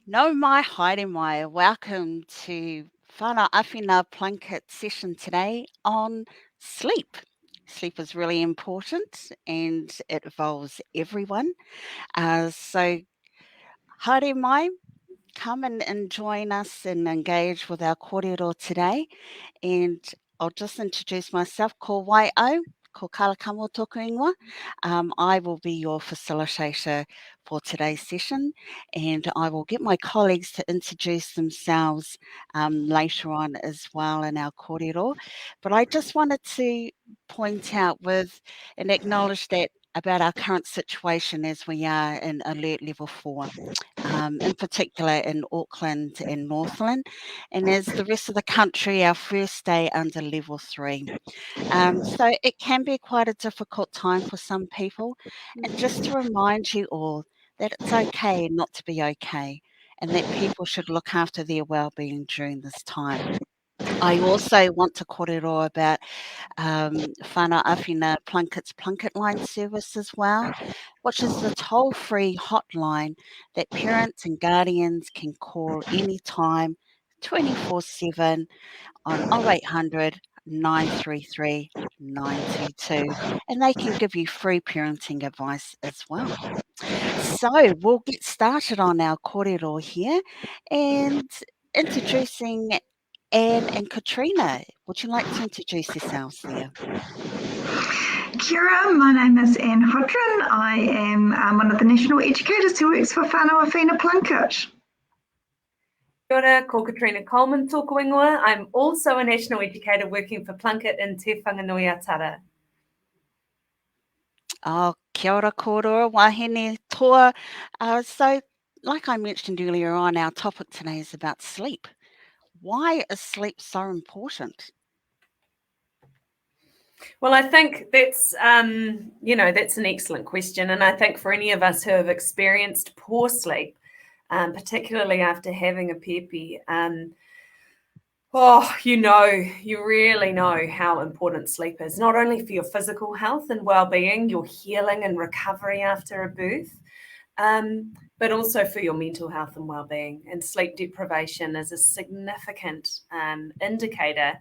No mai haere mai. Welcome to Whana Awhina Plunket session today on sleep. Sleep is really important and it involves everyone. So haere mai, come and join us and engage with our kōrero today. And I'll just introduce myself. Ko Waio, ko Kalakamo tōku ingoa. I will be your facilitator for today's session, and I will get my colleagues to introduce themselves later on as well in our kōrero. But I just wanted to point out with and acknowledge that about our current situation as we are in Alert Level 4. In particular in Auckland and Northland, and as the rest of the country, our first day under level 3. So it can be quite a difficult time for some people, and just to remind you all that it's okay not to be okay, and that people should look after their well-being during this time. I also want to kōrero about Whana Awhina Plunket's Plunket line service as well, which is the toll-free hotline that parents and guardians can call anytime, 24/7 on 0800 933 922, and they can give you free parenting advice as well. So we'll get started on our kōrero here and introducing Anne and Katrina. Would you like to introduce yourselves there? Kia ora, my name is Anne Hodron. I am one of the national educators who works for Whana Awhina Plunket. Kia ora, ko Katrina Coleman tōku ingoa. I'm also a national educator working for Plunket in Te Whanganui-a-Tara. Oh, kia ora kōrero, wahine toa. So, like I mentioned earlier on, our topic today is about sleep. Why is sleep so important? Well, I think that's an excellent question. And I think for any of us who have experienced poor sleep, particularly after having a pēpi, you really know how important sleep is, not only for your physical health and well-being, your healing and recovery after a birth, but also for your mental health and well-being. And sleep deprivation is a significant indicator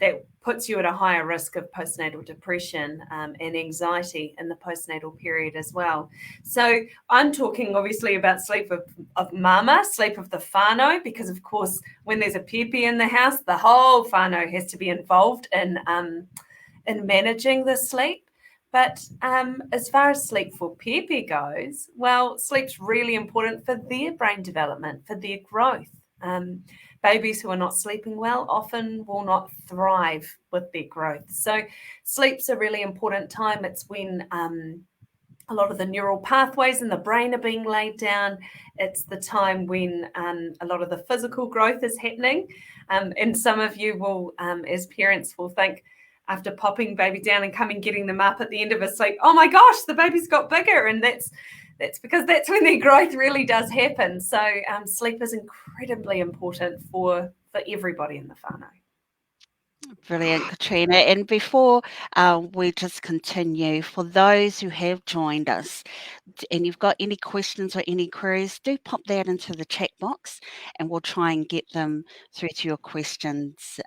that puts you at a higher risk of postnatal depression and anxiety in the postnatal period as well. So I'm talking obviously about sleep of mama, sleep of the whānau, because of course when there's a pēpi in the house, the whole whānau has to be involved in managing the sleep. But as far as sleep for pēpi goes, well, sleep's really important for their brain development, for their growth. Babies who are not sleeping well often will not thrive with their growth. So sleep's a really important time. It's when a lot of the neural pathways in the brain are being laid down. It's the time when a lot of the physical growth is happening. And some of you will, as parents, will think, after popping baby down and coming getting them up at the end of a sleep, oh my gosh, the baby's got bigger. And that's because that's when their growth really does happen. So sleep is incredibly important for everybody in the whānau. Brilliant, Katrina. And before we just continue, for those who have joined us and you've got any questions or any queries, do pop that into the chat box and we'll try and get them through to your questions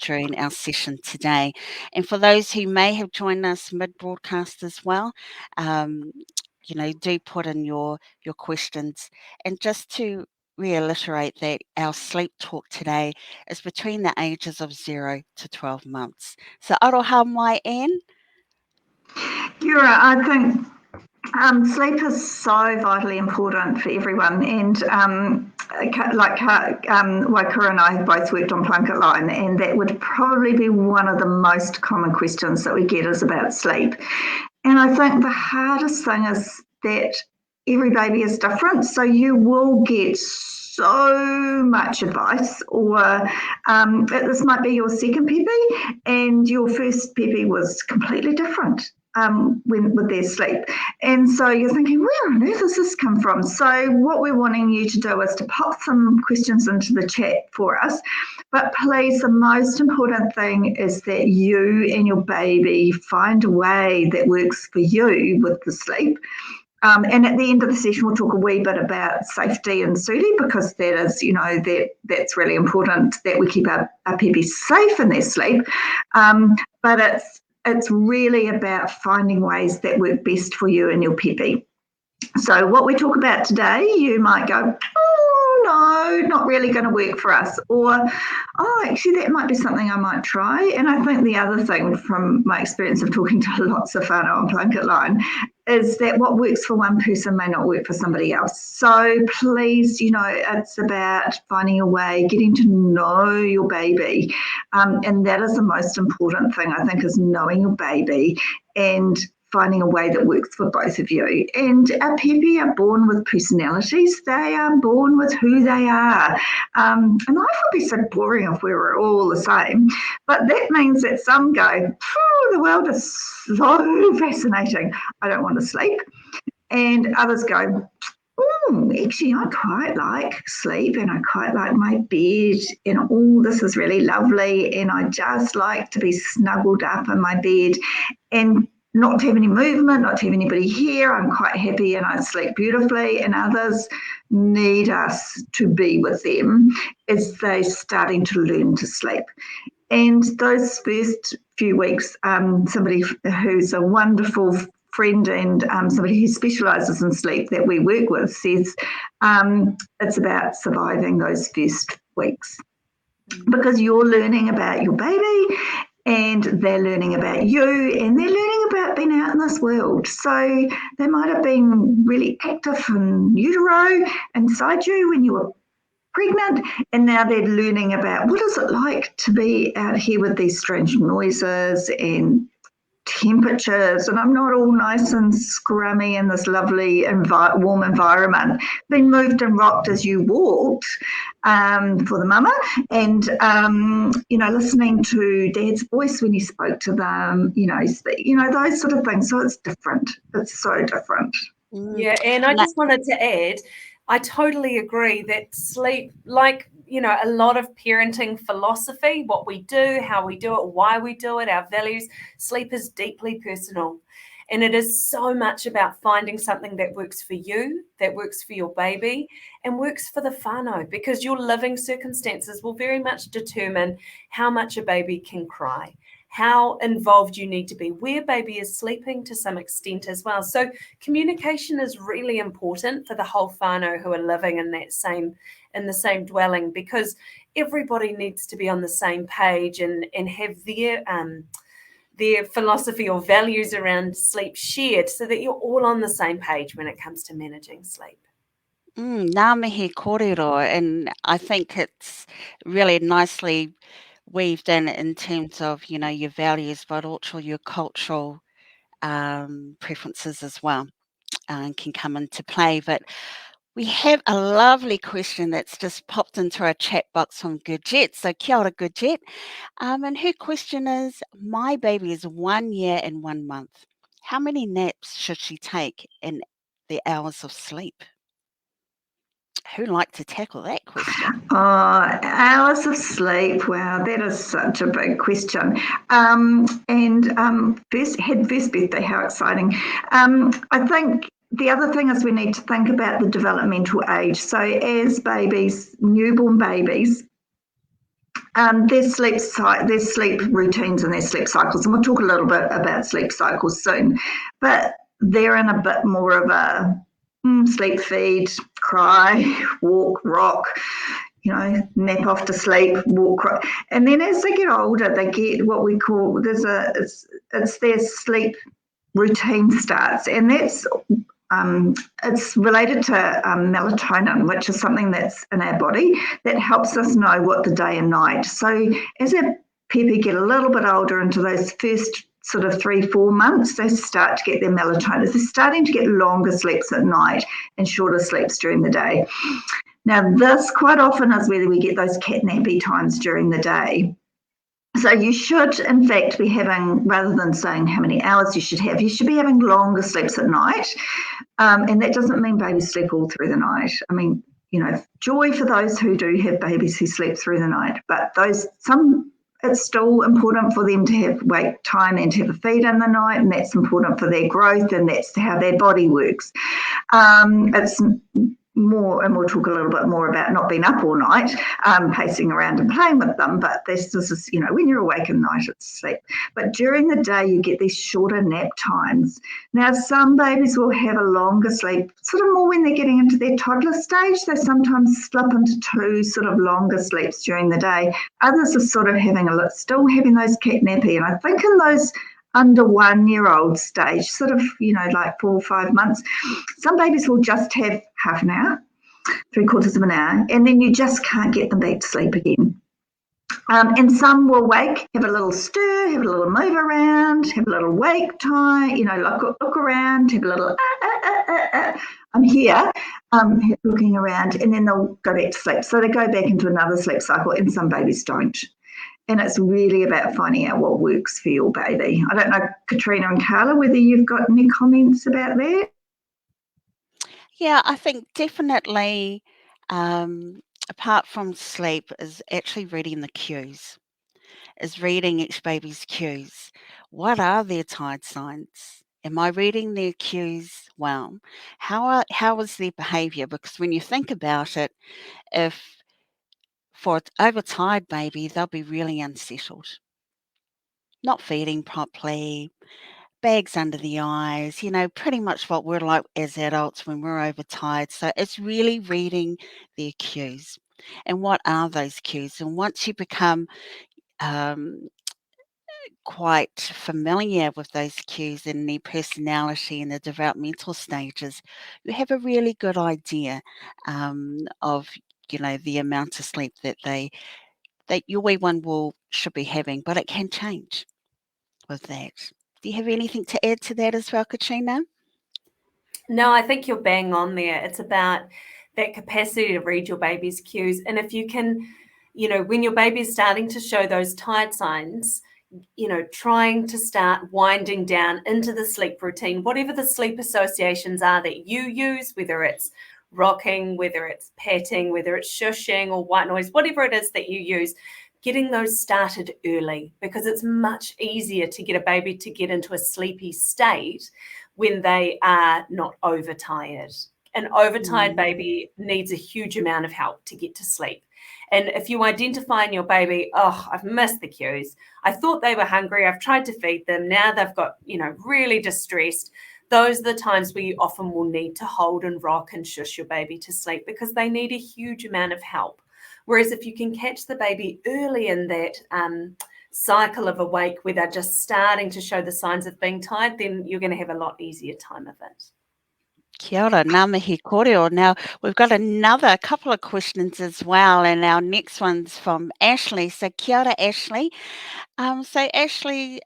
during our session today. And for those who may have joined us mid-broadcast as well, do put in your questions. And just to reiterate that our sleep talk today is between the ages of 0 to 12 months. So aroha mai, Anne? Kia ora, I think sleep is so vitally important for everyone, and Waikura and I have both worked on Plunket Line, and that would probably be one of the most common questions that we get is about sleep. And I think the hardest thing is that every baby is different, so you will get so much advice, or this might be your second pēpi and your first pēpi was completely different with their sleep. And so you're thinking, where on earth does this come from? So what we're wanting you to do is to pop some questions into the chat for us. But please, the most important thing is that you and your baby find a way that works for you with the sleep. And at the end of the session, we'll talk a wee bit about safety and sooty, because that is, that's really important that we keep our pēpi safe in their sleep. But it's really about finding ways that work best for you and your pēpi. So what we talk about today, you might go, oh, no, not really going to work for us. Or, oh, actually, that might be something I might try. And I think the other thing from my experience of talking to lots of whānau on Plunket line is that what works for one person may not work for somebody else. So please, it's about finding a way, getting to know your baby. And that is the most important thing, I think, is knowing your baby and finding a way that works for both of you. And our pēpi are born with personalities. They are born with who they are. And life would be so boring if we were all the same. But that means that some go, the world is so fascinating, I don't want to sleep. And others go, actually, I quite like sleep and I quite like my bed and all this is really lovely and I just like to be snuggled up in my bed and not to have any movement, not to have anybody here. I'm quite happy and I sleep beautifully. And others need us to be with them as they're starting to learn to sleep. And those first few weeks, somebody who's a wonderful friend and somebody who specialises in sleep that we work with says it's about surviving those first weeks, because you're learning about your baby and they're learning about you and they're learning about being out in this world. So they might have been really active in utero inside you when you were pregnant, and now they're learning about what is it like to be out here with these strange noises and temperatures, and I'm not all nice and scrummy in this lovely warm environment. Being moved and rocked as you walked for the mama, and listening to Dad's voice when you spoke to them, those sort of things. So it's different. It's so different. Yeah, and I just wanted to add, I totally agree that sleep, like a lot of parenting philosophy, what we do, how we do it, why we do it, our values, sleep is deeply personal. And it is so much about finding something that works for you, that works for your baby, and works for the whānau, because your living circumstances will very much determine how much a baby can cry, how involved you need to be, where baby is sleeping to some extent as well. So communication is really important for the whole whānau who are living in the same dwelling, because everybody needs to be on the same page and have their philosophy or values around sleep shared, so that you're all on the same page when it comes to managing sleep. Ngā mihi kōrero, and I think it's really nicely weaved in terms of, your values, but also your cultural preferences as well can come into play. But we have a lovely question that's just popped into our chat box from Gurjet. So kia ora, Gurjet. And her question is, my baby is 1 year and 1 month. How many naps should she take in the hours of sleep? Who'd like to tackle that question? Oh, hours of sleep. Wow, that is such a big question. First birthday, how exciting. I think the other thing is we need to think about the developmental age. So as babies, newborn babies, their sleep routines and their sleep cycles, and we'll talk a little bit about sleep cycles soon, but they're in a bit more of a sleep, feed, cry, walk, rock, nap off to sleep, walk, rock. And then as they get older, they get what we call, it's their sleep routine starts, and that's it's related to melatonin, which is something that's in our body that helps us know what the day and night. So as our pēpi get a little bit older into those first sort of 3-4 months, they start to get their melatonin. They're starting to get longer sleeps at night and shorter sleeps during the day. Now, this quite often is where we get those catnappy times during the day. So you should, in fact, be having, rather than saying how many hours you should be having longer sleeps at night. And that doesn't mean babies sleep all through the night. I mean, joy for those who do have babies who sleep through the night. But it's still important for them to have wake time and to have a feed in the night, and that's important for their growth, and that's how their body works. It's more, and we'll talk a little bit more about not being up all night, pacing around and playing with them, but this is, when you're awake at night, it's sleep. But during the day, you get these shorter nap times. Now, some babies will have a longer sleep, sort of more when they're getting into their toddler stage. They sometimes slip into 2 sort of longer sleeps during the day. Others are sort of still having those cat nappy, and I think in those under 1-year-old stage, sort of, like 4 or 5 months, some babies will just have half an hour, 3/4 of an hour, and then you just can't get them back to sleep again. And some will wake, have a little stir, have a little move around, have a little wake time, look around, have a little, I'm here, looking around, and then they'll go back to sleep. So they go back into another sleep cycle, and some babies don't. And it's really about finding out what works for your baby. I don't know, Katrina and Carla, whether you've got any comments about that? Yeah, I think definitely, apart from sleep, is actually reading the cues, is reading each baby's cues. What are their tide signs? Am I reading their cues well? How is their behaviour? Because when you think about it, if for an overtired baby, they'll be really unsettled, not feeding properly, bags under the eyes, pretty much what we're like as adults when we're overtired. So it's really reading their cues. And what are those cues? And once you become quite familiar with those cues and their personality and the developmental stages, you have a really good idea of the amount of sleep that your wee one should be having, but it can change with that. Do you have anything to add to that as well, Katrina? No, I think you're bang on there. It's about that capacity to read your baby's cues. And if you can, when your baby is starting to show those tired signs, trying to start winding down into the sleep routine, whatever the sleep associations are that you use, whether it's rocking, whether it's petting, whether it's shushing or white noise, whatever it is that you use, getting those started early, because it's much easier to get a baby to get into a sleepy state when they are not overtired. An overtired baby needs a huge amount of help to get to sleep. And if you identify in your baby, I've missed the cues, I thought they were hungry, I've tried to feed them, now they've got, really distressed, those are the times where you often will need to hold and rock and shush your baby to sleep, because they need a huge amount of help. Whereas if you can catch the baby early in that cycle of awake where they're just starting to show the signs of being tired, then you're going to have a lot easier time of it. Kia ora, ngā mihi kōrero. Now, we've got another couple of questions as well, and our next one's from Ashley. So, kia ora, Ashley. So, Ashley,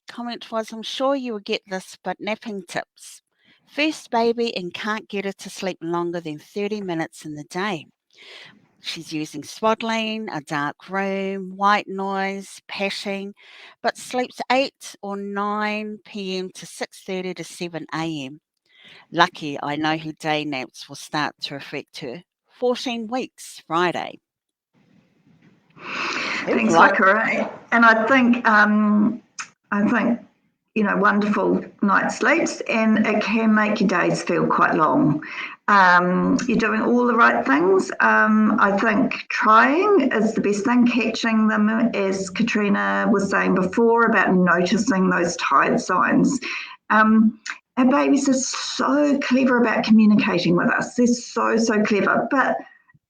comment was, I'm sure you will get this, but napping tips. First baby and can't get her to sleep longer than 30 minutes in the day. She's using swaddling, a dark room, white noise, patting, but sleeps 8 or 9 p.m. to 6:30 to 7 a.m. Lucky I know her day naps will start to affect her. 14 weeks, Friday. Thanks, Wakara. And I think, wonderful night sleeps, and it can make your days feel quite long. You're doing all the right things. I think trying is the best thing, catching them, as Katrina was saying before, about noticing those tired signs. Our babies are so clever about communicating with us. They're so, so clever. But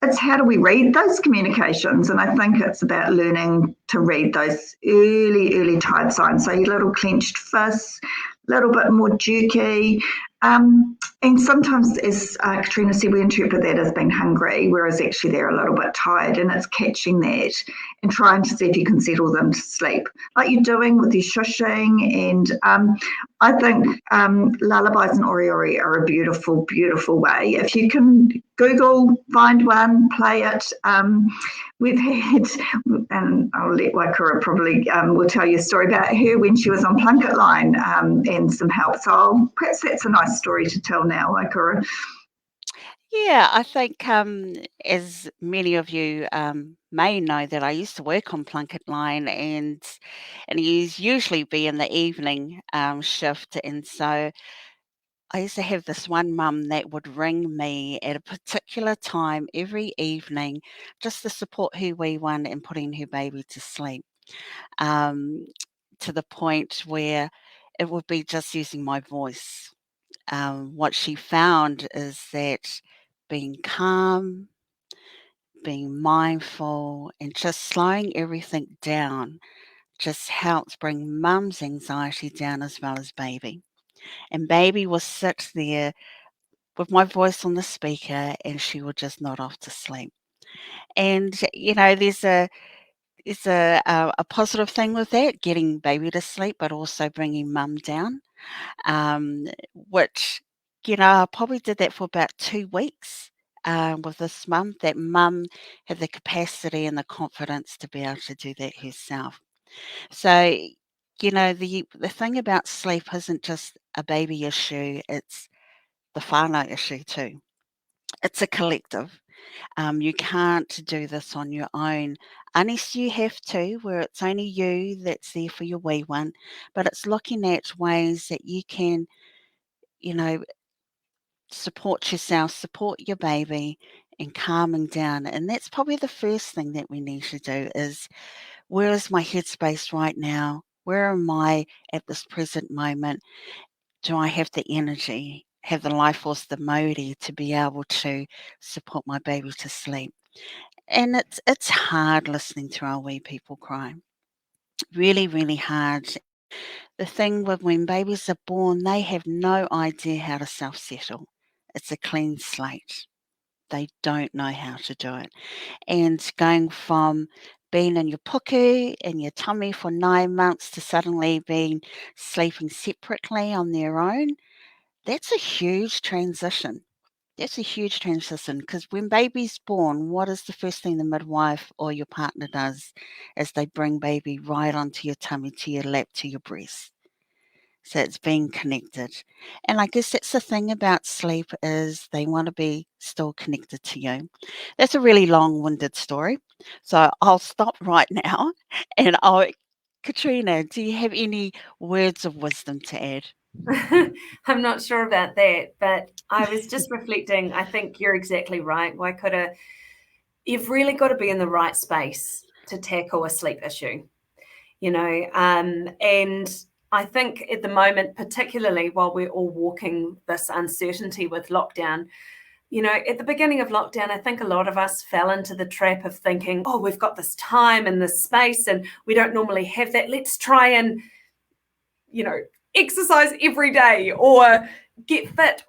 it's how do we read those communications? And I think it's about learning to read those early tired signs. So your little clenched fists, a little bit more jerky. And sometimes, as Katrina said, we interpret that as being hungry, whereas actually they're a little bit tired, and it's catching that and trying to see if you can settle them to sleep, like you're doing with your shushing. And I think lullabies and ori are a beautiful, beautiful way. If you can Google, find one, play it. We've had, and I'll let Waikura probably will tell you a story about her when she was on Plunket line and some help. So perhaps that's a nice story to tell now, Waikura. Yeah, I think, as many of you may know, that I used to work on Plunket line, and he's usually be in the evening shift, and so I used to have this one mum that would ring me at a particular time every evening just to support her wee one and putting her baby to sleep, um, to the point where it would be just using my voice. What she found is that being calm, being mindful, and just slowing everything down just helps bring mum's anxiety down as well as baby. And baby will sit there with my voice on the speaker and she will just nod off to sleep. And, there's a positive thing with that, getting baby to sleep, but also bringing mum down, which, I probably did that for about 2 weeks, with this mum. That mum had the capacity and the confidence to be able to do that herself. So, the thing about sleep isn't just a baby issue, it's the whānau issue too. It's a collective. You can't do this on your own unless you have to, where it's only you that's there for your wee one. But it's looking at ways that you can, you know, support yourself, support your baby, and calming down. And that's probably the first thing that we need to do is, where is my headspace right now? Where am I at this present moment? Do I have the energy, have the life force, the modi to be able to support my baby to sleep? And it's hard listening to our wee people cry. Really, really hard. The thing with when babies are born, they have no idea how to self-settle. It's a clean slate. They don't know how to do it. And going from being in your puku in your tummy for 9 months to suddenly being sleeping separately on their own, that's a huge transition. That's a huge transition because when baby's born, what is the first thing the midwife or your partner does? Is they bring baby right onto your tummy, to your lap, to your breast. So it's being connected. And I guess that's the thing about sleep, is they want to be still connected to you. That's a really long-winded story. So I'll stop right now and Katrina, do you have any words of wisdom to add? I'm not sure about that, but I was just reflecting. I think you're exactly right. You've really got to be in the right space to tackle a sleep issue, and I think at the moment, particularly while we're all walking this uncertainty with lockdown, at the beginning of lockdown, I think a lot of us fell into the trap of thinking, oh, we've got this time and this space and we don't normally have that. Let's try and, exercise every day or get fit.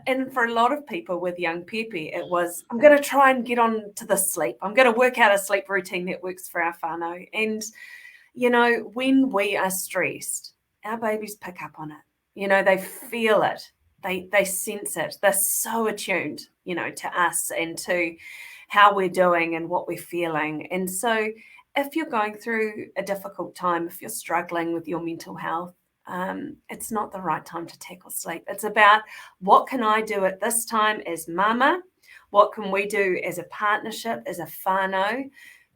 And for a lot of people with young pēpi, it was, I'm going to try and get on to the sleep. I'm going to work out a sleep routine that works for our whānau. And, when we are stressed, our babies pick up on it. They feel it. They sense it. They're so attuned, to us and to how we're doing and what we're feeling. And so if you're going through a difficult time, if you're struggling with your mental health, it's not the right time to tackle sleep. It's about, what can I do at this time as mama? What can we do as a partnership, as a whānau,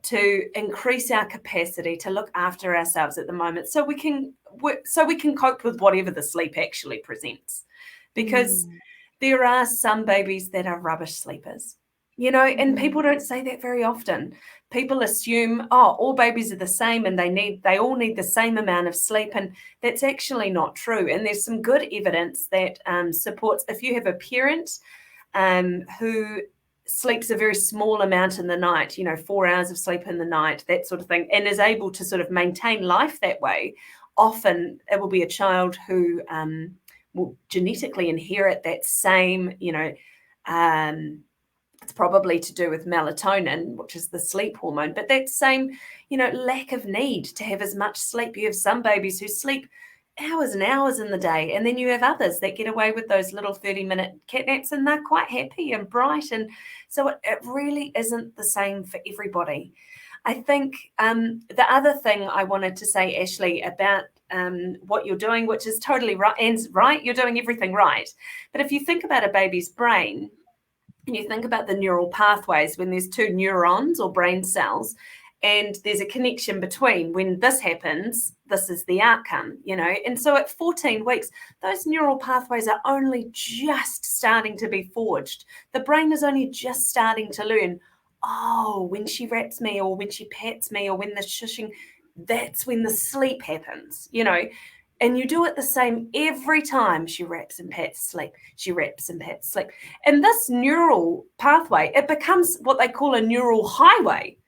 to increase our capacity to look after ourselves at the moment, so we can cope with whatever the sleep actually presents. Because there are some babies that are rubbish sleepers, and people don't say that very often. People assume, oh, all babies are the same and they all need the same amount of sleep, and that's actually not true. And there's some good evidence that supports, if you have a parent who sleeps a very small amount in the night, 4 hours of sleep in the night, that sort of thing, and is able to sort of maintain life that way, often it will be a child who will genetically inherit that same, it's probably to do with melatonin, which is the sleep hormone, but that same, lack of need to have as much sleep. You have some babies who sleep hours and hours in the day, and then you have others that get away with those little 30-minute cat naps and they're quite happy and bright. And so it really isn't the same for everybody. I think the other thing I wanted to say, Ashley, about what you're doing, which is totally right, and right, you're doing everything right. But if you think about a baby's brain, And you think about the neural pathways when there's two neurons or brain cells, and there's a connection between when this happens, this is the outcome, And so at 14 weeks, those neural pathways are only just starting to be forged. The brain is only just starting to learn, oh, when she wraps me or when she pats me or when the shushing, that's when the sleep happens, And you do it the same every time. She wraps and pats, sleep. She wraps and pats, sleep. And this neural pathway, it becomes what they call a neural highway.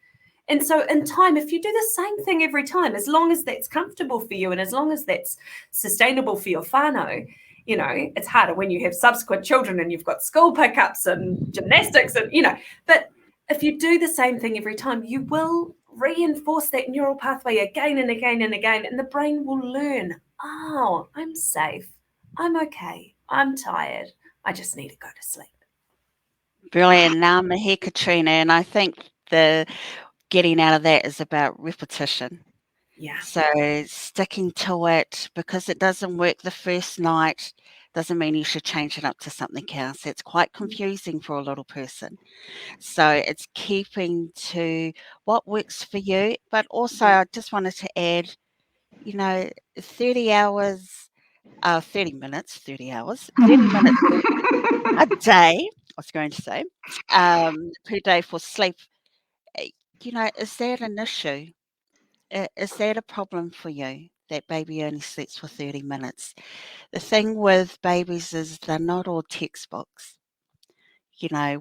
And so in time, if you do the same thing every time, as long as that's comfortable for you and as long as that's sustainable for your whānau, it's harder when you have subsequent children and you've got school pickups and gymnastics and, but if you do the same thing every time, you will reinforce that neural pathway again and again and again, and the brain will learn, oh, I'm safe, I'm okay, I'm tired, I just need to go to sleep. Brilliant. Now I'm here, Katrina, and I think the getting out of that is about repetition. Yeah. So sticking to it, because it doesn't work the first night doesn't mean you should change it up to something else. It's quite confusing for a little person. So it's keeping to what works for you. But also I just wanted to add, 30 hours, 30 minutes, 30 hours, 30 minutes a day, I was going to say, per day for sleep. Is that an issue? Is that a problem for you, that baby only sleeps for 30 minutes? The thing with babies is they're not all textbooks.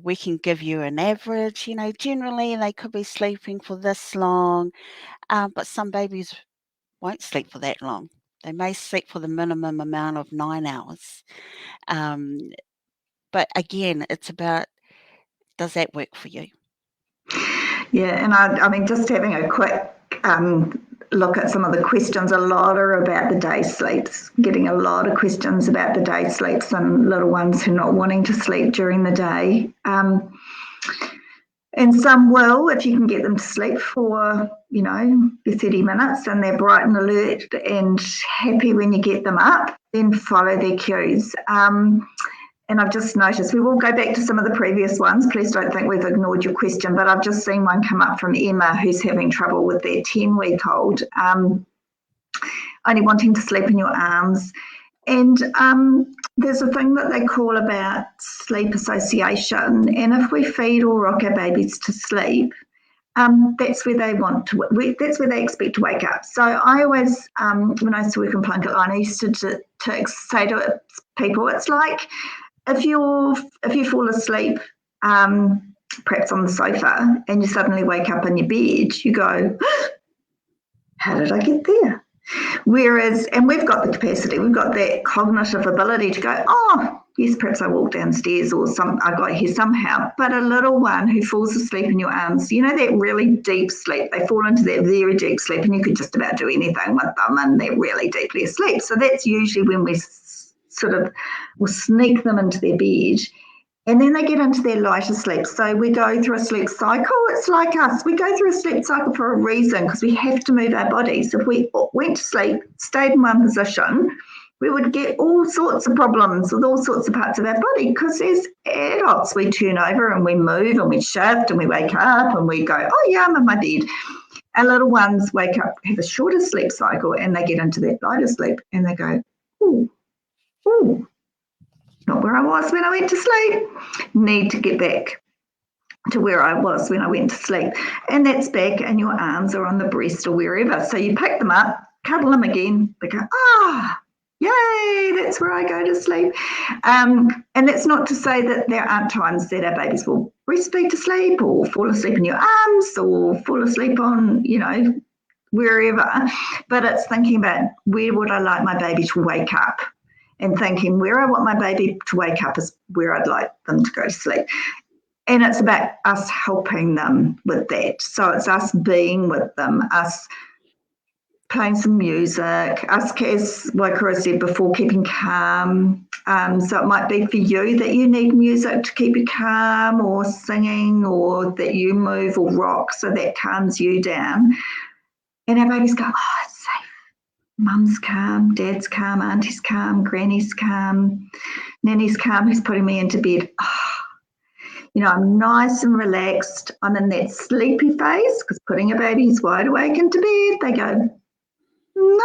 We can give you an average, generally they could be sleeping for this long, but some babies won't sleep for that long. They may sleep for the minimum amount of 9 hours. But again, it's about, does that work for you? Yeah, and I mean, just having a quick look at some of the questions, a lot are about the day sleeps, getting a lot of questions about the day sleeps and little ones who are not wanting to sleep during the day. And some will, if you can get them to sleep for, your 30 minutes and they're bright and alert and happy when you get them up, then follow their cues. And I've just noticed, we will go back to some of the previous ones. Please don't think we've ignored your question, but I've just seen one come up from Emma who's having trouble with their 10-week-old, only wanting to sleep in your arms. And there's a thing that they call about sleep association. And if we feed or rock our babies to sleep, that's where they that's where they expect to wake up. So I always, when I used to work in Plunket line, I used to say to people, it's like, if you fall asleep, perhaps on the sofa, and you suddenly wake up in your bed, you go, how did I get there? Whereas, and we've got the capacity, we've got that cognitive ability to go, oh, yes, perhaps I walked downstairs or I got here somehow. But a little one who falls asleep in your arms, that really deep sleep, they fall into that very deep sleep and you could just about do anything with them and they're really deeply asleep. So that's usually when we will sneak them into their bed and then they get into their lighter sleep. So we go through a sleep cycle. It's like us. We go through a sleep cycle for a reason because we have to move our bodies. If we went to sleep, stayed in one position, we would get all sorts of problems with all sorts of parts of our body because as adults, we turn over and we move and we shift and we wake up and we go, oh, yeah, I'm in my bed. Our little ones wake up, have a shorter sleep cycle and they get into that lighter sleep and they go, ooh, not where I was when I went to sleep. Need to get back to where I was when I went to sleep. And that's back and your arms are on the breast or wherever. So you pick them up, cuddle them again. They go, yay, that's where I go to sleep. And that's not to say that there aren't times that our babies will breastfeed to sleep or fall asleep in your arms or fall asleep on, wherever. But it's thinking about where would I like my baby to wake up? And thinking where I want my baby to wake up is where I'd like them to go to sleep. And it's about us helping them with that. So it's us being with them, us playing some music, us, as Waikura said before, keeping calm. So it might be for you that you need music to keep you calm or singing or that you move or rock so that calms you down. And our babies go, oh, it's safe. Mum's calm, dad's calm, auntie's calm, granny's calm, nanny's calm, who's putting me into bed. Oh, I'm nice and relaxed. I'm in that sleepy phase, because putting a baby who's wide awake into bed, they go, no,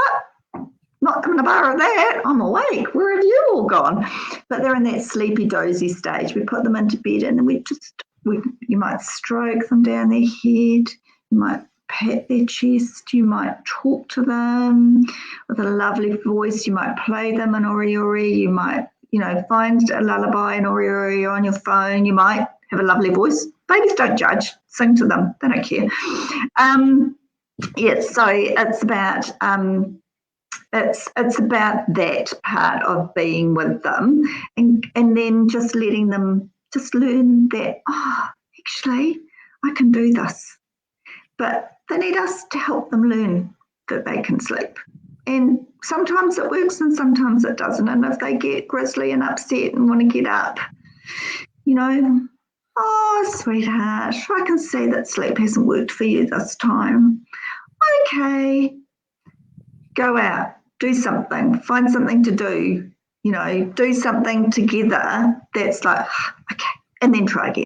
not going to borrow that. I'm awake. Where have you all gone? But they're in that sleepy, dozy stage. We put them into bed, and then you might stroke them down their head. You might pat their chest. You might talk to them with a lovely voice. You might play them an ori-ori. You might, find a lullaby and ori-ori on your phone. You might have a lovely voice. Babies don't judge. Sing to them. They don't care. So it's about it's about that part of being with them, and then just letting them just learn that, actually, I can do this. But they need us to help them learn that they can sleep. And sometimes it works and sometimes it doesn't. And if they get grizzly and upset and want to get up, sweetheart, I can see that sleep hasn't worked for you this time. Okay, go out, do something, find something to do, do something together that's like, okay, and then try again.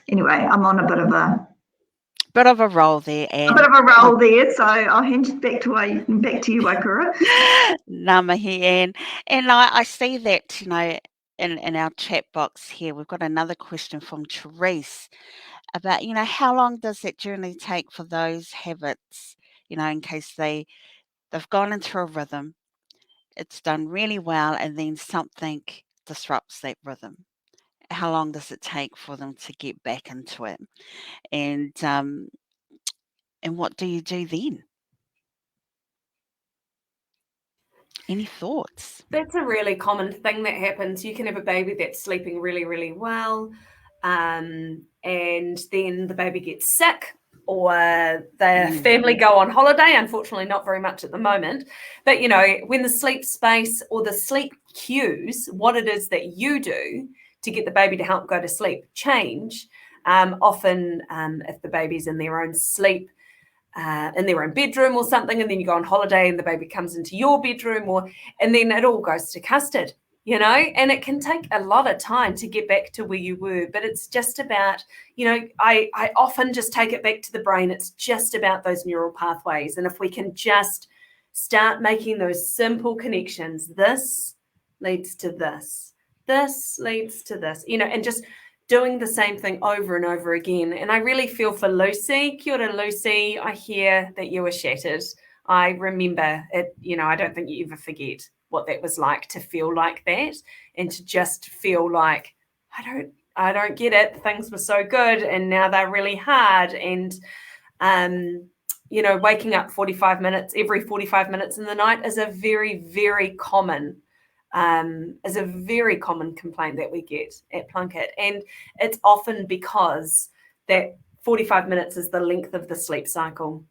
Anyway, I'm on a bit of a roll there, Anne. A bit of a roll there, so I'll hand it back to you, Waikura. Ngā mihi, Anne. And I see that, in our chat box here, we've got another question from Therese about, how long does that journey take for those habits, in case they've gone into a rhythm, it's done really well, and then something disrupts that rhythm. How long does it take for them to get back into it? And what do you do then? Any thoughts? That's a really common thing that happens. You can have a baby that's sleeping really, really well, and then the baby gets sick, or the family go on holiday. Unfortunately, not very much at the moment. But, when the sleep space or the sleep cues, what it is that you do to get the baby to help go to sleep, change. Often, if the baby's in their own sleep, in their own bedroom or something, and then you go on holiday and the baby comes into your bedroom, and then it all goes to custard, and it can take a lot of time to get back to where you were. But it's just about, I often just take it back to the brain. It's just about those neural pathways. And if we can just start making those simple connections, this leads to this, this leads to this, and just doing the same thing over and over again. And I really feel for Lucy. Kia ora, Lucy. I hear that you were shattered. I remember it, I don't think you ever forget what that was like, to feel like that, and to just feel like, I don't get it. Things were so good and now they're really hard. And, waking up every 45 minutes in the night is a very, very common complaint that we get at Plunket. And it's often because that 45 minutes is the length of the sleep cycle.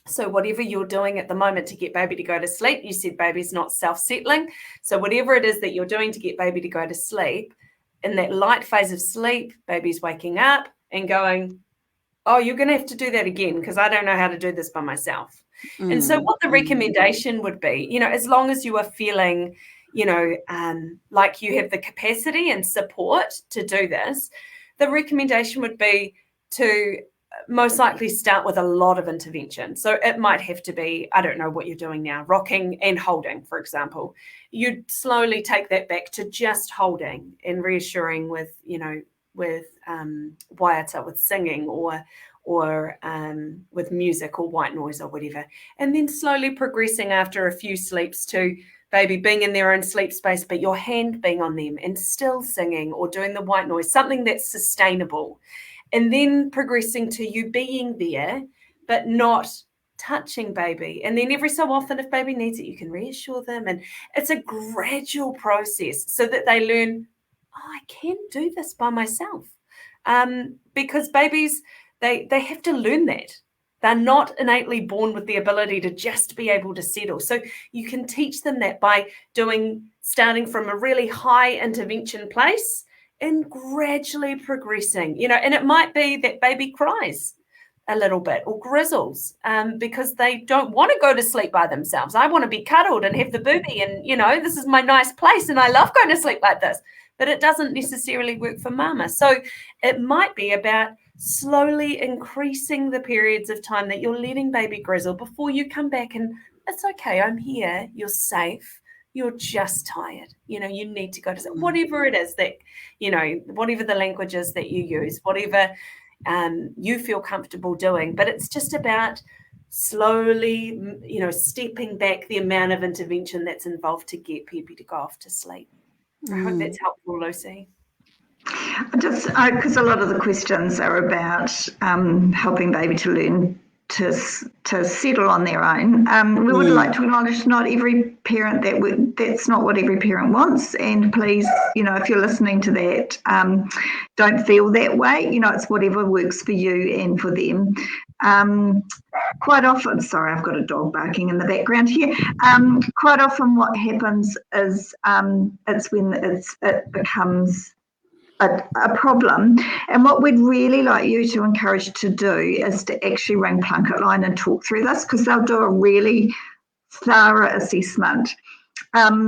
So whatever you're doing at the moment to get baby to go to sleep, you said baby's not self-settling. So whatever it is that you're doing to get baby to go to sleep, in that light phase of sleep, baby's waking up and going, oh, you're going to have to do that again because I don't know how to do this by myself. And so what the recommendation would be, as long as you are feeling, like you have the capacity and support to do this, the recommendation would be to most likely start with a lot of intervention. So it might have to be, I don't know what you're doing now, rocking and holding, for example. You'd slowly take that back to just holding and reassuring with, with waiata, with singing or with music or white noise or whatever. And then slowly progressing after a few sleeps to baby being in their own sleep space, but your hand being on them and still singing or doing the white noise, something that's sustainable. And then progressing to you being there, but not touching baby. And then every so often, if baby needs it, you can reassure them. And it's a gradual process so that they learn, I can do this by myself. Because babies, they have to learn that. They're not innately born with the ability to just be able to settle. So you can teach them that by starting from a really high intervention place and gradually progressing, and it might be that baby cries a little bit or grizzles because they don't want to go to sleep by themselves. I want to be cuddled and have the booby and, this is my nice place and I love going to sleep like this. but it doesn't necessarily work for mama. So it might be about slowly increasing the periods of time that you're letting baby grizzle before you come back and it's okay, I'm here, you're safe, you're just tired, you need to go to sleep. Whatever it is that, whatever the language is that you use, whatever you feel comfortable doing, but it's just about slowly, stepping back the amount of intervention that's involved to get pēpi to go off to sleep. I hope that's helpful, Lucy. Just because a lot of the questions are about helping baby to learn to settle on their own. We would like to acknowledge not every parent that's not what every parent wants. And please, if you're listening to that, don't feel that way. It's whatever works for you and for them. Quite often, sorry, I've got a dog barking in the background here. Quite often what happens is it's when it becomes a problem. And what we'd really like you to encourage to do is to actually ring Plunket line and talk through this, because they'll do a really thorough assessment,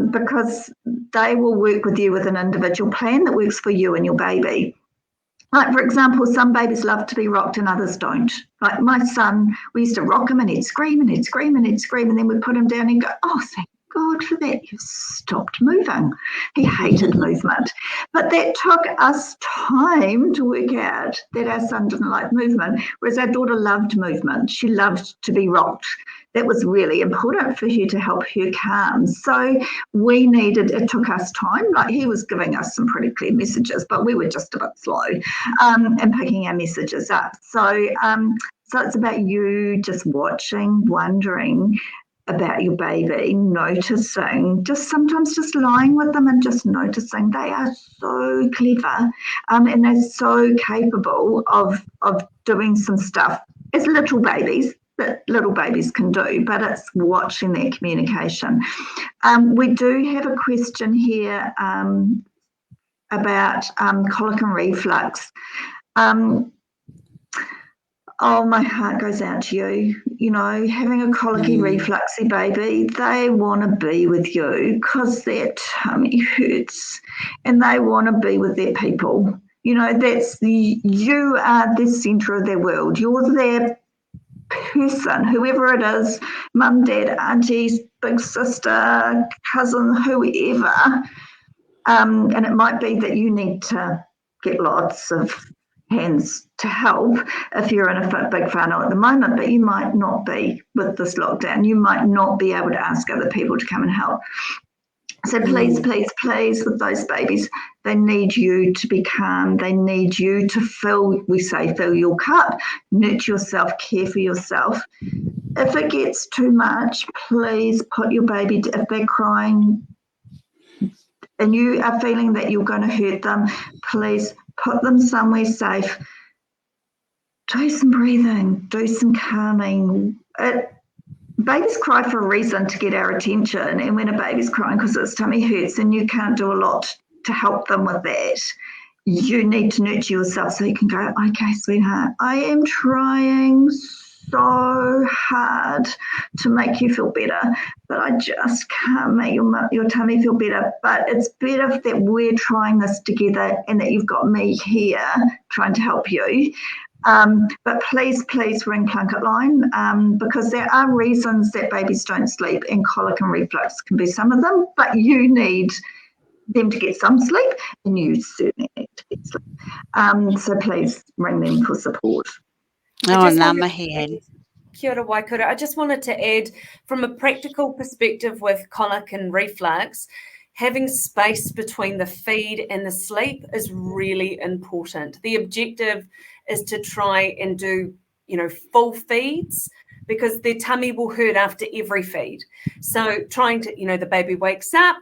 because they will work with you with an individual plan that works for you and your baby. Like, for example, some babies love to be rocked and others don't. Like my son, we used to rock him and he'd scream and he'd scream and he'd scream, and then we'd put him down and go, oh, thank God for that, you stopped moving. He hated movement. But that took us time to work out that our son didn't like movement, whereas our daughter loved movement. She loved to be rocked. That was really important for her to help her calm. So it took us time. Like, he was giving us some pretty clear messages, but we were just a bit slow in picking our messages up. So it's about you just watching, wondering about your baby, noticing, sometimes just lying with them and just noticing. They are so clever, and they're so capable of doing some stuff as little babies that little babies can do, but it's watching that communication. We do have a question here about colic and reflux. Oh, my heart goes out to you. Having a colicky refluxy baby, they want to be with you because their tummy hurts and they want to be with their people. You are the centre of their world. You're their person, whoever it is, mum, dad, aunties, big sister, cousin, whoever. And it might be that you need to get lots of hands to help if you're in a big whānau at the moment, but you might not be with this lockdown. You might not be able to ask other people to come and help. So please, please, please, with those babies, they need you to be calm. They need you to fill your cup, nurture yourself, care for yourself. If it gets too much, please put your baby, if they're crying and you are feeling that you're going to hurt them, please put them somewhere safe. Do some breathing, do some calming. Babies cry for a reason, to get our attention, and when a baby's crying because its tummy hurts and you can't do a lot to help them with that, you need to nurture yourself so you can go, okay, sweetheart, I am trying so hard to make you feel better, but I just can't make your tummy feel better. But it's better that we're trying this together and that you've got me here trying to help you. But please, please ring Plunket line, because there are reasons that babies don't sleep, and colic and reflux can be some of them, but you need them to get some sleep and you certainly need to get sleep. So please ring them for support. Oh, ngā mihi. Kia ora Waikato. I just wanted to add, from a practical perspective with colic and reflux, having space between the feed and the sleep is really important. The objective is to try and do, full feeds, because their tummy will hurt after every feed. So trying to, the baby wakes up,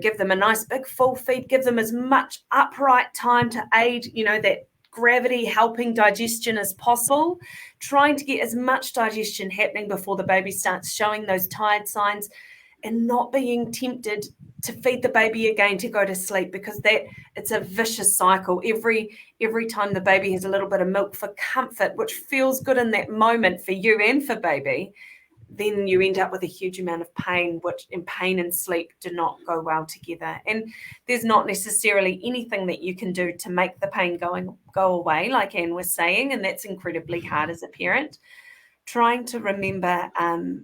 give them a nice big full feed, give them as much upright time to aid, that gravity helping digestion as possible, trying to get as much digestion happening before the baby starts showing those tired signs, and not being tempted to feed the baby again to go to sleep, because it's a vicious cycle. Every time the baby has a little bit of milk for comfort, which feels good in that moment for you and for baby, then you end up with a huge amount of pain, and pain and sleep do not go well together. And there's not necessarily anything that you can do to make the pain go away, like Anne was saying, and that's incredibly hard as a parent. Trying to remember,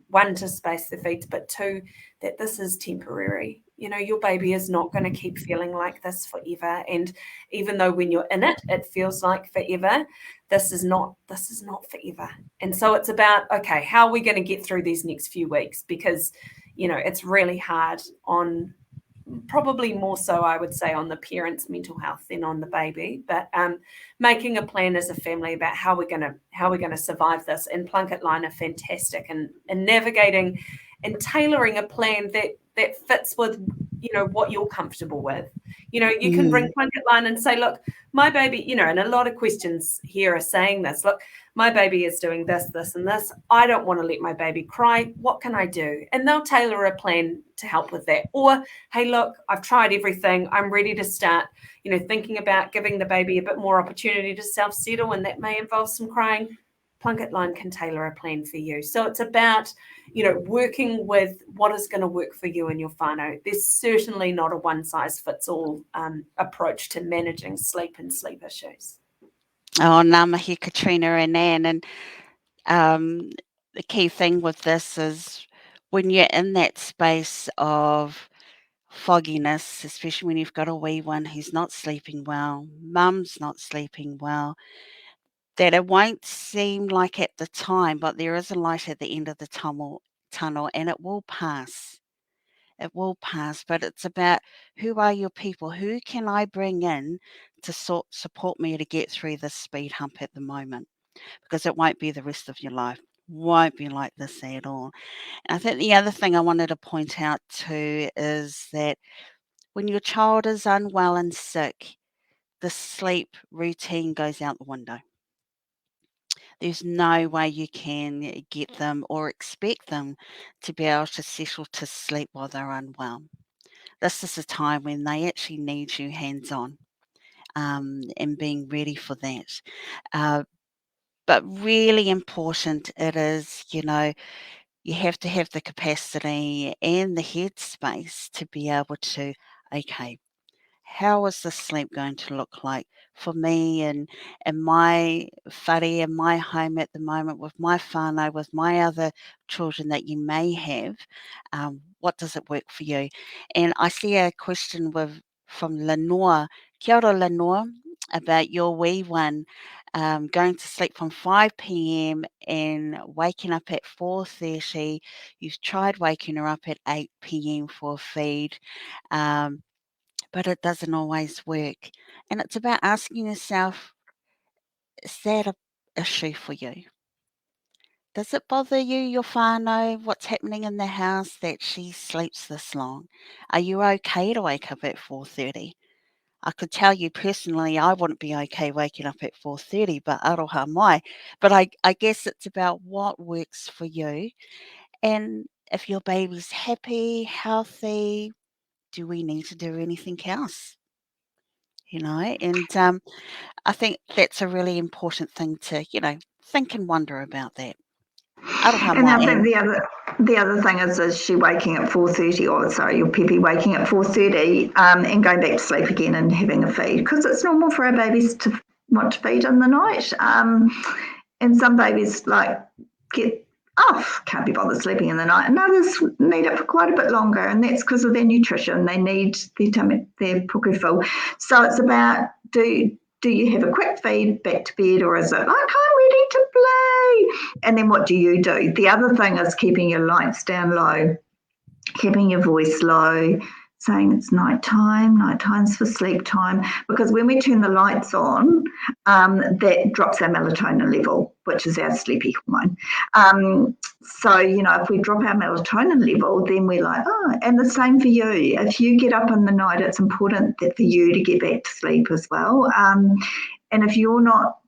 one, to space the feeds, but two, that this is temporary. Your baby is not going to keep feeling like this forever. And even though when you're in it, it feels like forever, this is not forever. And so it's about, okay, how are we going to get through these next few weeks? Because, it's really hard on, probably more so, I would say, on the parent's mental health than on the baby, but making a plan as a family about how we're going to survive this. And Plunket Line are fantastic in navigating and tailoring a plan that fits with what you're comfortable with. You can ring Plunket Line and say, look, my baby, and a lot of questions here are saying this, look, my baby is doing this, this, and this. I don't want to let my baby cry. What can I do? And they'll tailor a plan to help with that. Or, hey, look, I've tried everything. I'm ready to start, thinking about giving the baby a bit more opportunity to self-settle, and that may involve some crying. Plunket Line can tailor a plan for you. So it's about, working with what is going to work for you and your whānau. There's certainly not a one-size-fits-all approach to managing sleep and sleep issues. Oh, ngā mihi, Katrina and Anne. And the key thing with this is when you're in that space of fogginess, especially when you've got a wee one who's not sleeping well, mum's not sleeping well, that it won't seem like at the time, but there is a light at the end of the tunnel, and it will pass. It will pass, but it's about who are your people? Who can I bring in to support me to get through this speed hump at the moment? Because it won't be the rest of your life. Won't be like this at all. And I think the other thing I wanted to point out too is that when your child is unwell and sick, the sleep routine goes out the window. There's no way you can get them or expect them to be able to settle to sleep while they're unwell. This is a time when they actually need you hands-on, and being ready for that. But really important it is, you have to have the capacity and the headspace to be able to, okay, how is the sleep going to look like for me and my whare and my home at the moment with my whānau, with my other children that you may have? What does it work for you? And I see a question from Lenore. Kia ora, Lenore, about your wee one going to sleep from 5 p.m. and waking up at 4:30. You've tried waking her up at 8 p.m. for a feed. But it doesn't always work. And it's about asking yourself, is that a issue for you? Does it bother you, your whānau, what's happening in the house that she sleeps this long? Are you okay to wake up at 4:30? I could tell you personally, I wouldn't be okay waking up at 4:30, but aroha mai. But I guess it's about what works for you. And if your baby's happy, healthy, do we need to do anything else? And I think that's a really important thing to, think and wonder about that. Aroha And mai, I think Anne. the other thing is she waking at 4:30, or sorry, your pēpi waking at 4:30 and going back to sleep again and having a feed, because it's normal for our babies to want to feed in the night. And some babies get off, can't be bothered sleeping in the night, and others need it for quite a bit longer, and that's because of their nutrition. They need their puku full. So it's about do you have a quick feed back to bed, or is it like, I'm ready to play? And then what do you do? The other thing is keeping your lights down low, keeping your voice low, saying it's nighttime's for sleep time, because when we turn the lights on, that drops our melatonin level, which is our sleepy hormone. So, if we drop our melatonin level, then we're like, and the same for you. If you get up in the night, it's important that for you to get back to sleep as well. And if you're not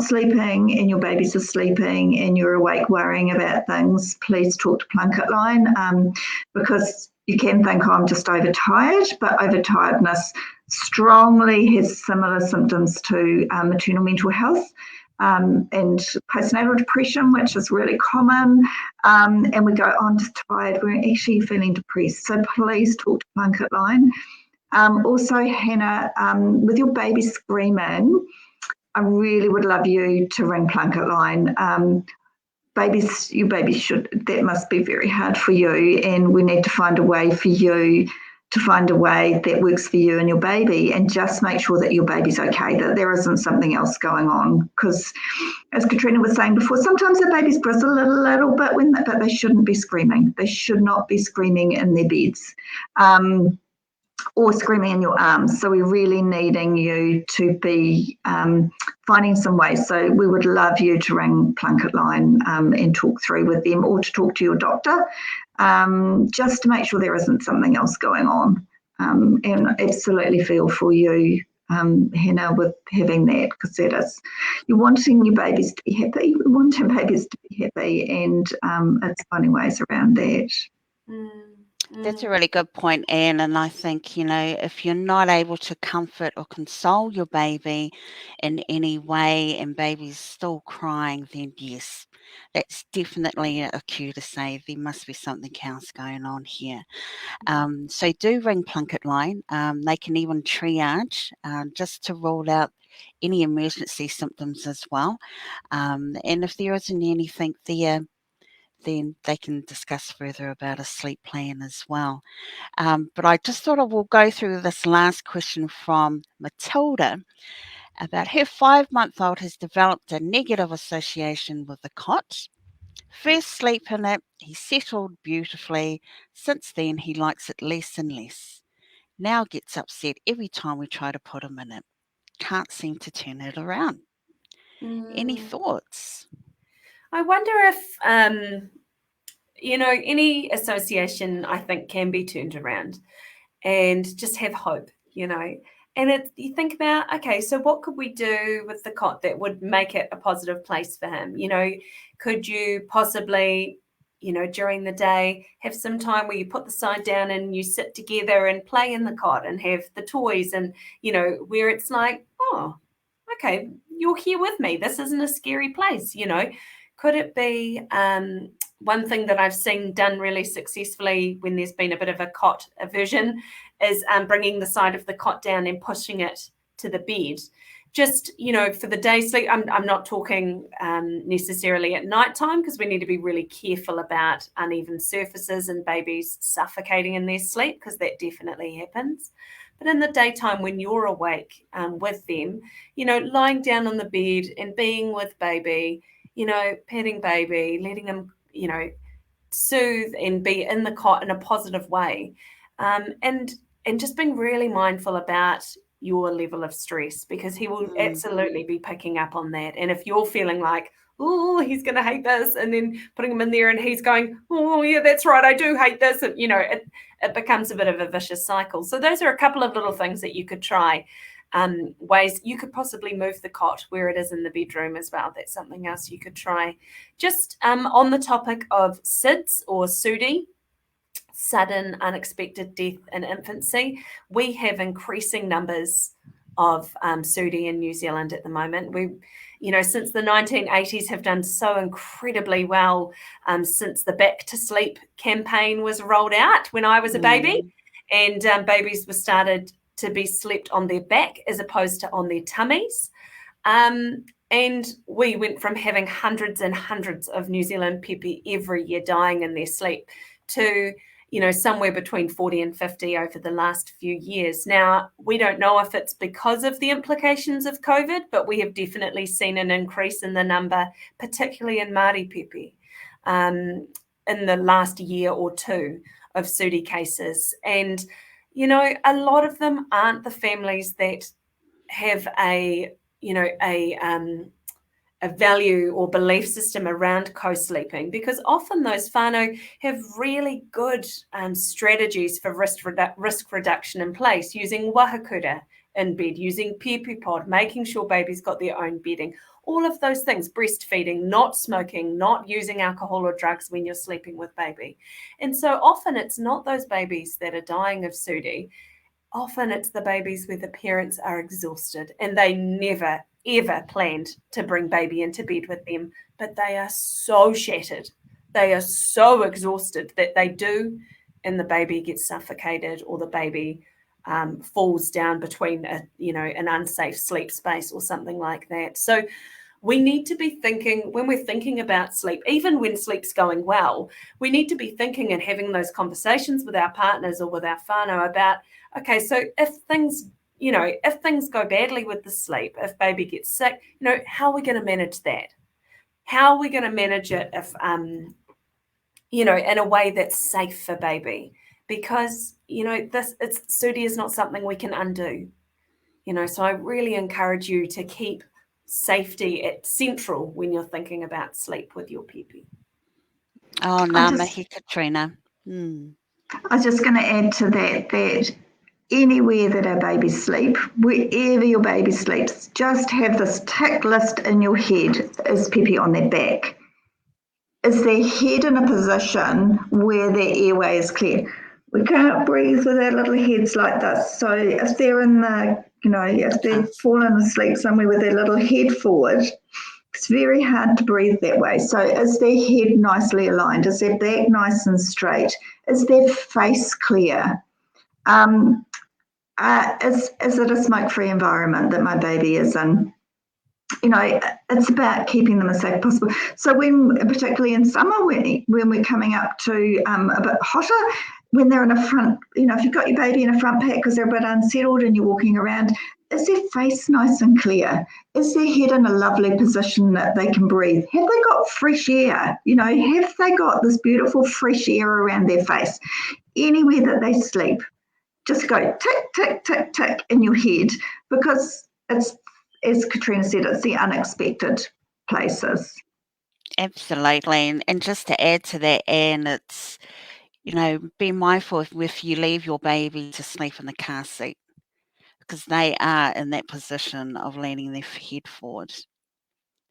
sleeping and your babies are sleeping and you're awake worrying about things, please talk to Plunket Line, because you can think, I'm just overtired, but overtiredness strongly has similar symptoms to maternal mental health. and postnatal depression, which is really common, and we go on to tired, we're actually feeling depressed. So please talk to Plunket Line. Also, Hannah, with your baby screaming, I really would love you to ring Plunket Line. Your baby that must be very hard for you, and we need to find a way for you to find a way that works for you and your baby, and just make sure that your baby's okay, that there isn't something else going on. Because as Katrina was saying before, sometimes the babies bristle a little bit, but they shouldn't be screaming. They should not be screaming in their beds. Or screaming in your arms. So we're really needing you to be finding some ways. So we would love you to ring Plunket Line and talk through with them, or to talk to your doctor, just to make sure there isn't something else going on. And absolutely feel for you, Hannah, with having that, because that is, you're wanting your babies to be happy. We want our babies to be happy, and it's finding ways around that. That's a really good point, Anne. And I think, if you're not able to comfort or console your baby in any way and baby's still crying, then yes, that's definitely a cue to say there must be something else going on here. So do ring Plunket Line. They can even triage just to rule out any emergency symptoms as well. And if there isn't anything there, then they can discuss further about a sleep plan as well. But I just thought I will go through this last question from Matilda about her 5-month-old has developed a negative association with the cot. First sleep in it, he settled beautifully. Since then, he likes it less and less. Now gets upset every time we try to put him in it. Can't seem to turn it around. Any thoughts? I wonder if any association, I think, can be turned around, and just have hope, And you think about, okay, so what could we do with the cot that would make it a positive place for him? Could you possibly, during the day, have some time where you put the side down and you sit together and play in the cot and have the toys, and, where it's like, oh, okay, you're here with me. This isn't a scary place, Could it be one thing that I've seen done really successfully when there's been a bit of a cot aversion is bringing the side of the cot down and pushing it to the bed. Just, for the day sleep, I'm not talking necessarily at nighttime, because we need to be really careful about uneven surfaces and babies suffocating in their sleep, because that definitely happens. But in the daytime, when you're awake with them, lying down on the bed and being with baby, petting baby, letting them, soothe and be in the cot in a positive way. And just being really mindful about your level of stress, because he will absolutely be picking up on that. And if you're feeling like, oh, he's going to hate this, and then putting him in there and he's going, oh, yeah, that's right, I do hate this. And, it becomes a bit of a vicious cycle. So those are a couple of little things that you could try. Ways you could possibly move the cot where it is in the bedroom as well. That's something else you could try. Just on the topic of SIDS or SUDI, sudden unexpected death in infancy, we have increasing numbers of SUDI in New Zealand at the moment. We, since the 1980s, have done so incredibly well since the Back to Sleep campaign was rolled out when I was a baby, and babies were started to be slept on their back as opposed to on their tummies. And we went from having hundreds and hundreds of New Zealand pēpi every year dying in their sleep to, somewhere between 40 and 50 over the last few years. Now, we don't know if it's because of the implications of COVID, but we have definitely seen an increase in the number, particularly in Māori pēpi, in the last year or two of SUDI cases. And a lot of them aren't the families that have a value or belief system around co-sleeping, because often those whānau have really good strategies for risk reduction in place, using wahakura in bed, using pēpi pod, making sure babies got their own bedding, all of those things, breastfeeding, not smoking, not using alcohol or drugs when you're sleeping with baby. And so often it's not those babies that are dying of SUDI. Often it's the babies where the parents are exhausted and they never, ever planned to bring baby into bed with them, but they are so shattered. They are so exhausted that they do, and the baby gets suffocated, or the baby falls down between an unsafe sleep space or something like that. So we need to be thinking, when we're thinking about sleep, even when sleep's going well, we need to be thinking and having those conversations with our partners or with our whānau about, okay, so if things go badly with the sleep, if baby gets sick, how are we going to manage that? How are we going to manage it if, in a way that's safe for baby? Because, Sudi is not something we can undo. So I really encourage you to keep safety at central when you're thinking about sleep with your pēpi. Oh, ngā mihi, Katrina. I was just going to add to that anywhere that our babies sleep, wherever your baby sleeps, just have this tick list in your head: is pēpi on their back? Is their head in a position where their airway is clear? We can't breathe with our little heads like this. So if they're in the, if they've fallen asleep somewhere with their little head forward, it's very hard to breathe that way. So is their head nicely aligned? Is their back nice and straight? Is their face clear? Is it a smoke-free environment that my baby is in? It's about keeping them as safe as possible. So particularly in summer, when we're coming up to a bit hotter, when they're in a front, if you've got your baby in a front pack because they're a bit unsettled and you're walking around, is their face nice and clear? Is their head in a lovely position that they can breathe? Have they got fresh air? Have they got this beautiful fresh air around their face? Anywhere that they sleep, just go tick, tick, tick, tick in your head, because it's, as Katrina said, it's the unexpected places. Absolutely. And just to add to that, Anne, it's, be mindful if you leave your baby to sleep in the car seat, because they are in that position of leaning their head forward.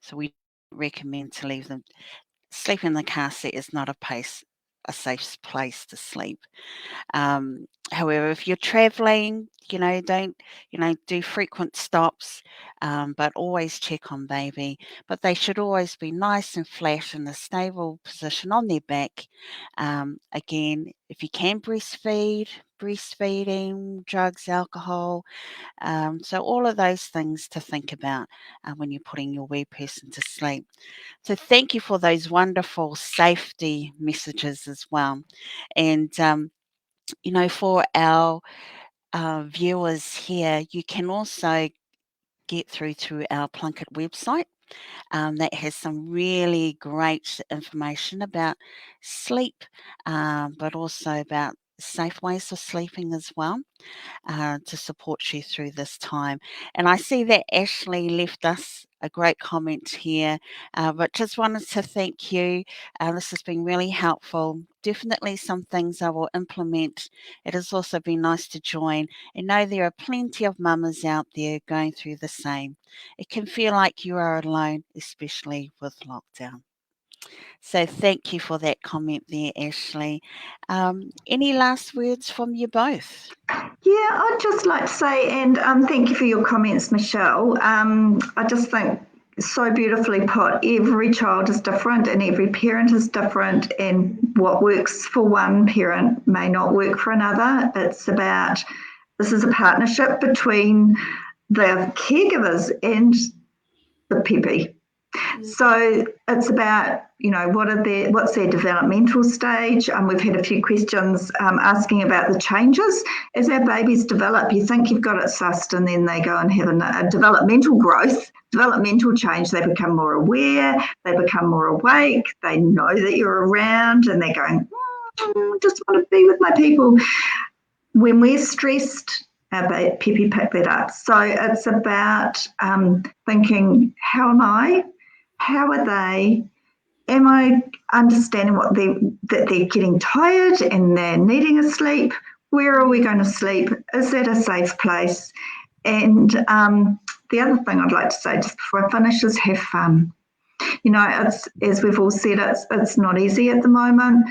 So we recommend to leave them. Sleep in the car seat is not a safe place to sleep. However, if you're traveling, don't, do frequent stops, but always check on baby. But they should always be nice and flat in a stable position on their back. Again, if you can breastfeeding, drugs, alcohol. So all of those things to think about when you're putting your wee person to sleep. So thank you for those wonderful safety messages as well. And, for our viewers here, you can also get through our Plunket website. That has some really great information about sleep, but also about safe ways of sleeping as well, to support you through this time. And I see that Ashley left us a great comment here, but just wanted to thank you. This has been really helpful. Definitely some things I will implement. It has also been nice to join and know there are plenty of mamas out there going through the same. It can feel like you are alone, especially with lockdown. So thank you for that comment there, Ashley. Any last words from you both? Yeah, I'd just like to say, and thank you for your comments, Michelle. I just think so beautifully put. Every child is different and every parent is different, and what works for one parent may not work for another. This is a partnership between the caregivers and the pēpi. So it's about, what's their developmental stage. We've had a few questions asking about the changes. As our babies develop, you think you've got it sussed, and then they go and have a developmental growth, developmental change. They become more aware, they become more awake, they know that you're around, and they're going, just want to be with my people. When we're stressed, our pēpi pick that up. So it's about thinking, how am I? How are they? Am I understanding that they're getting tired and they're needing a sleep? Where are we going to sleep? Is that a safe place? And the other thing I'd like to say just before I finish is have fun. It's, as we've all said, it's not easy at the moment.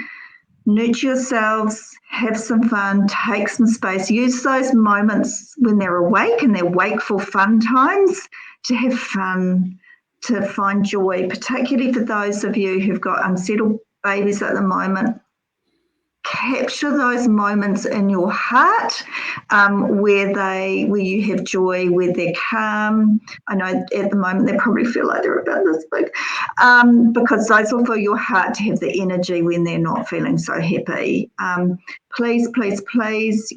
Nurture yourselves, have some fun, take some space, use those moments when they're awake and they're wakeful fun times to have fun, to find joy, particularly for those of you who've got unsettled babies at the moment. Capture those moments in your heart where you have joy, where they're calm. I know at the moment they probably feel like they're about this big, because those will fill your heart to have the energy when they're not feeling so happy. Please, please, please,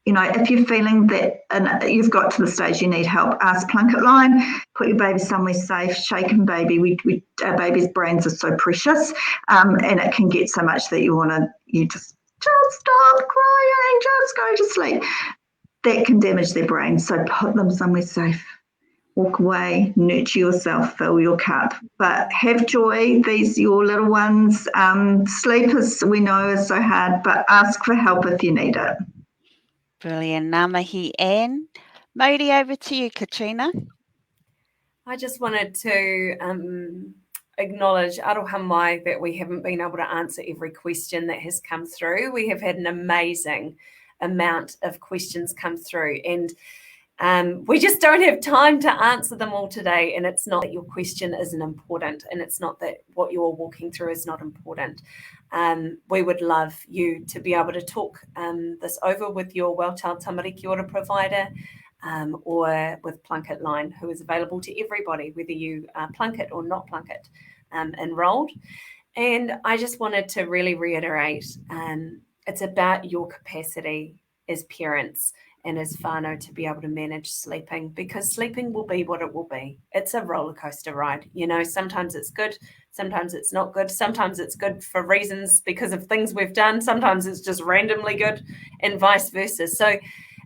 if you're feeling that and you've got to the stage you need help, ask Plunket Line, put your baby somewhere safe, shaken baby. Our babies' brains are so precious, and it can get so much that you just stop crying, just go to sleep. That can damage their brains, so put them somewhere safe. Walk away, nurture yourself, fill your cup, but have joy. These your little ones. Sleep we know is so hard, but ask for help if you need it. Brilliant. Ngā mihi, Anne. Mauri, over to you, Katrina. I just wanted to acknowledge aroha mai that we haven't been able to answer every question that has come through. We have had an amazing amount of questions come through, and we just don't have time to answer them all today. And it's not that your question isn't important, and it's not that what you're walking through is not important. We would love you to be able to talk this over with your Wellchild Tamariki Ora provider, or with Plunket Line, who is available to everybody, whether you are Plunket or not Plunket enrolled. And I just wanted to really reiterate, it's about your capacity as parents and as whānau to be able to manage sleeping, because sleeping will be what it will be. It's a roller coaster ride. Sometimes it's good, sometimes it's not good. Sometimes it's good for reasons because of things we've done. Sometimes it's just randomly good, and vice versa. So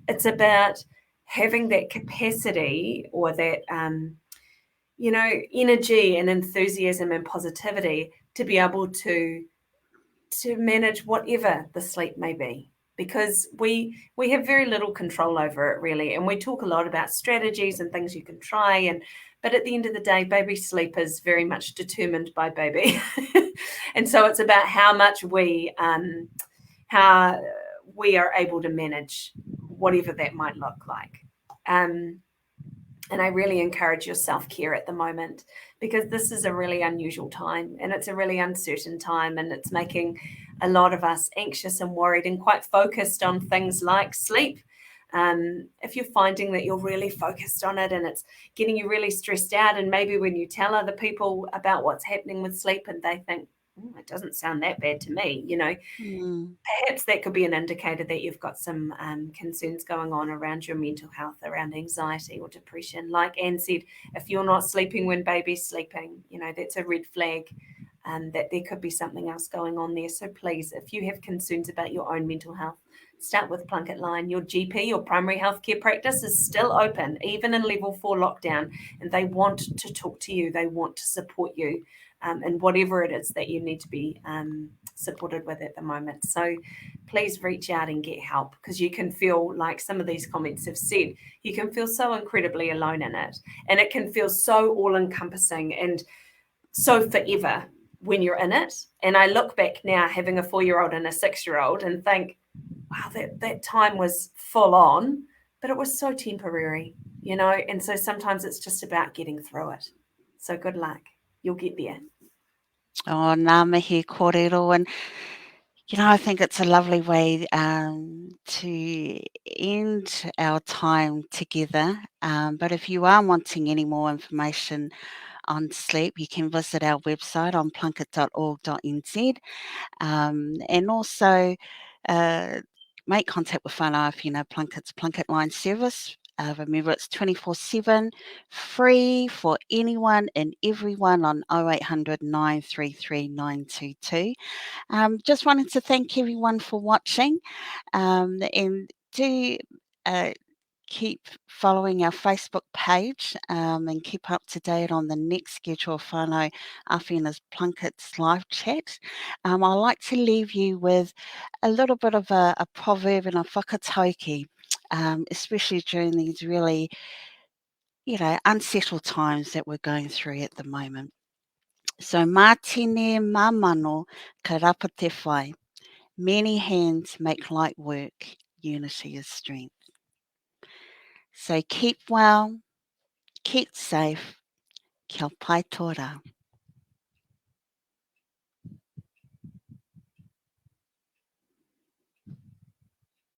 it's about having that capacity, or that, energy and enthusiasm and positivity to be able to manage whatever the sleep may be, because we have very little control over it, really. And we talk a lot about strategies and things you can try, but at the end of the day, baby sleep is very much determined by baby. And so it's about how much we are able to manage whatever that might look like. And I really encourage your self-care at the moment, because this is a really unusual time, and it's a really uncertain time, and it's making a lot of us anxious and worried and quite focused on things like sleep. If you're finding that you're really focused on it and it's getting you really stressed out, and maybe when you tell other people about what's happening with sleep and they think, it doesn't sound that bad to me, perhaps that could be an indicator that you've got some concerns going on around your mental health, around anxiety or depression. Like Anne said, if you're not sleeping when baby's sleeping, that's a red flag, that there could be something else going on there. So please, if you have concerns about your own mental health, start with Plunket Line. Your GP, your primary healthcare practice, is still open, even in level 4 lockdown, and they want to talk to you. They want to support you. And whatever it is that you need to be supported with at the moment. So please reach out and get help, because you can feel, like some of these comments have said, you can feel so incredibly alone in it. And it can feel so all-encompassing and so forever when you're in it. And I look back now, having a 4-year-old and a 6-year-old, and think, wow, that time was full on, but it was so temporary, and so sometimes it's just about getting through it. So good luck. You'll get there. Oh, ngā mihi kōrero. And, I think it's a lovely way to end our time together. But if you are wanting any more information on sleep, you can visit our website on plunket.org.nz, and also make contact with whānau if you know Plunket's Plunket Line service. Remember, it's 24/7, free for anyone and everyone on 0800 933 922. Just wanted to thank everyone for watching, and do keep following our Facebook page, and keep up to date on the next schedule of whānau Awhena's Plunket's live chat. I'd like to leave you with a little bit of a proverb and a whakatauki, especially during these really, unsettled times that we're going through at the moment. So, mā tēnei mā mano ka rapa te whai. Many hands make light work. Unity is strength. So keep well, keep safe. Kia pai tora.